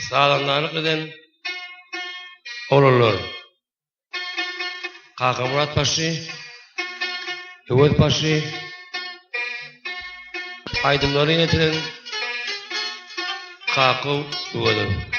Sağlamlarlık eden oğullar. Kaka Murat Paşa, Hüvet Paşa, aydınları yönetilen Kaka Hüvet'im.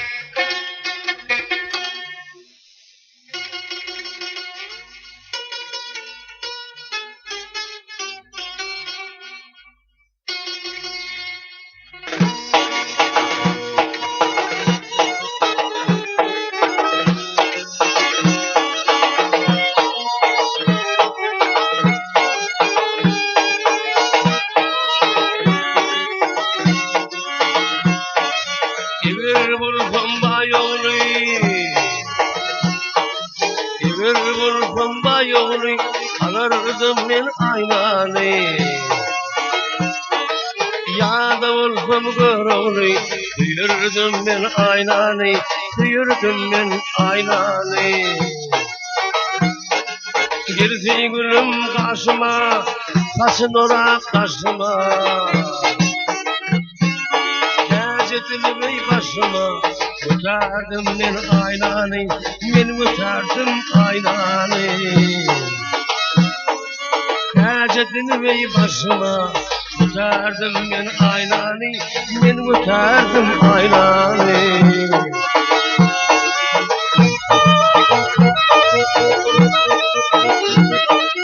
Alırdım ben aynanı ya da olsam görevli duyurdum ben aynanı duyurdum ben aynanı gerisi gülüm karşıma saçın orak karşıma gazetini bey başıma götürdüm ben aynanı ben götürdüm aynanı Gazetini bey başıma götürdüm ben aynanı ben götürdüm aynanı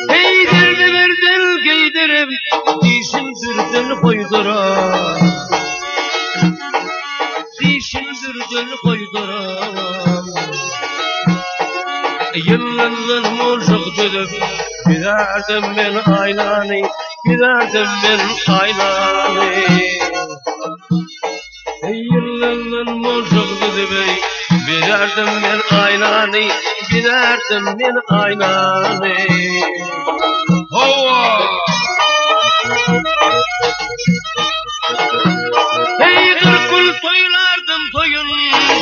Giydirdi verdin giydirip dişin dürdün koyduram dişin dürdün koyduram Yılların murcuk düdüp giderdim ben aynanı giderdim ben aynanı Yılların murcuk düdüp giderdim ben aynanı giderdim ben aynanı Hova Hey kırkul toylardım toyun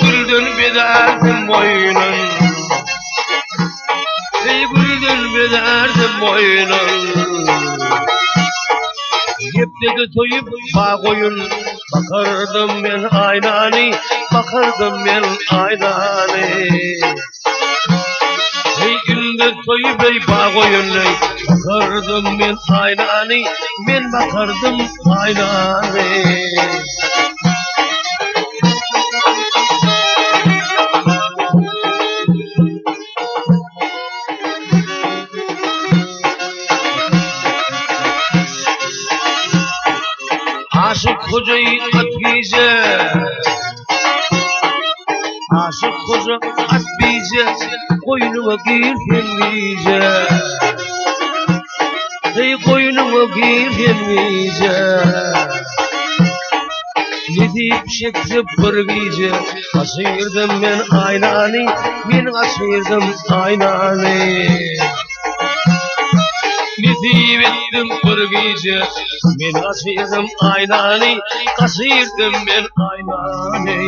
güldün giderdim boynun Ey güldün bederdim boynun Yeptedi toyup bağ koyun Bakardım ben aynanı Bakardım ben aynanı Ey günde toyup ey bağ koyun Bakardım ben aynanı Ben bakardım aynanı Aşık hocayı Hatice Aşık hoca Hatice Koynuma girmeyece Ey koynuma girmeyece Ne deyip şeklip bir gece Kaçırdım ben aynanı Ben kaçırdım aynanı Nizip ettim bir gece Ben kaçırdım aynanı Kaçırdım ben aynanı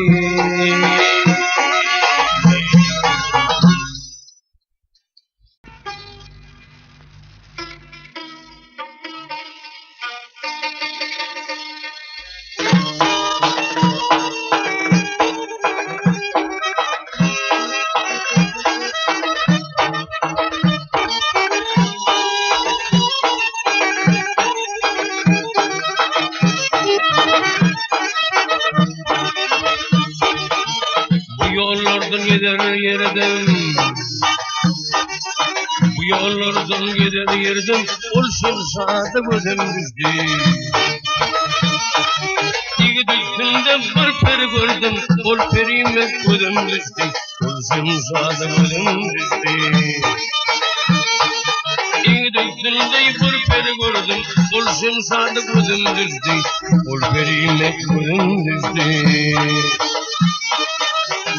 Yollardan gider yerdim Bu yollardan gider yerdim Olsun sağda gözüm düştü İki düştümde bir peri gördüm Ol perime gözüm düştü Olsun sağda gözüm düştü İki düştümde bir peri gördüm Olsun sağda gözüm düştü Ol perime gözüm düştü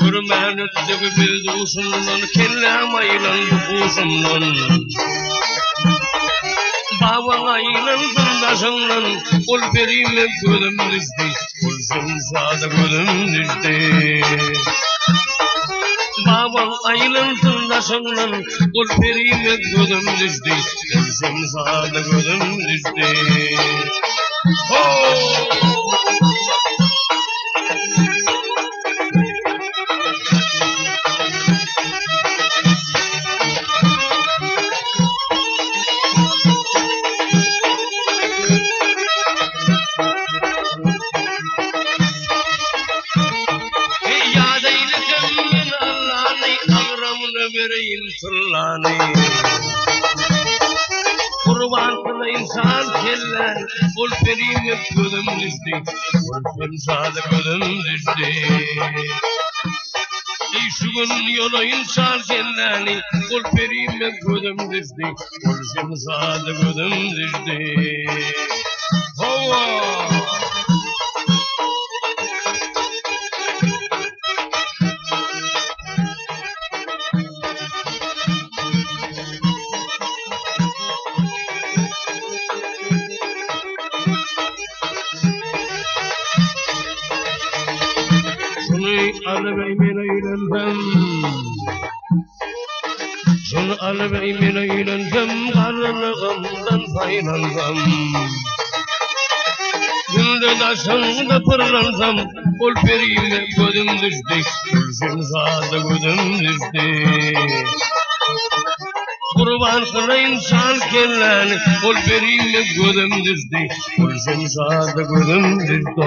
Görmen ötdeki bir duşumdan Kellem aylan duşumdan Baban aylan dırdaşımdan Ol perime gözüm düştü Olsun sağda gözüm düştü Baban aylan dırdaşımdan Ol perime gözüm düştü Olsun sağda gözüm düştü Oh ani. Kurban kılı insan kellen, ol perime gözüm düştü, ol pensada gözüm düştü. Şu gün yola insan kellen, ol perime gözüm düştü, ol pensada gözüm düştü. Hova! Şunu alıvereyim eğlendim, karnılığımdan faydalandım. Günde taşında pırlansam, ol perime gözüm düştü, gülşen sağda gözüm düştü. Kurban kılı insan kellen, ol perime gözüm düştü, gülşen sağda gözüm düştü.